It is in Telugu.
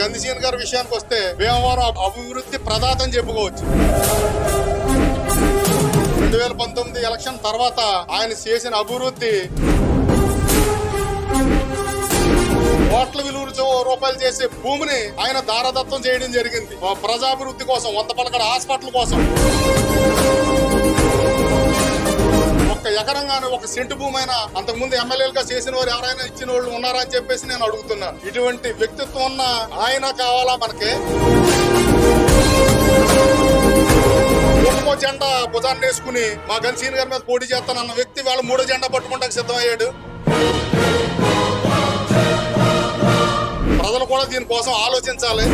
గంధిసీన్ గారి విషయానికి వస్తే భీమవరం అభివృద్ధి ప్రదాత అని చెప్పుకోవచ్చు. 2019 ఎలక్షన్ తర్వాత ఆయన చేసిన అభివృద్ధి కోట్ల విలువ రూపాయలు చేసే భూమిని ఆయన దారదత్తం చేయడం జరిగింది ప్రజాభివృద్ధి కోసం, 100 పలకడ హాస్పిటల్ కోసం. ఒక్క ఎకరంగానే ఒక సెంటు భూమి అయినా అంతకుముందు ఎమ్మెల్యేలుగా చేసిన వారు ఎవరైనా ఇచ్చిన వాళ్ళు ఉన్నారా అని చెప్పేసి నేను అడుగుతున్నాను. ఇటువంటి వ్యక్తిత్వం ఉన్న ఆయన కావాలా మనకి? ఒక్కో జెండా భుజాన్ని వేసుకుని మా గంధిసీన్ గారి మీద పోటీ చేస్తానన్న వ్యక్తి వాళ్ళ 3వ జెండా పట్టుకుంటానికి సిద్ధమయ్యాడు. ప్రజలు కూడా దీనికోసం ఆలోచించాలి.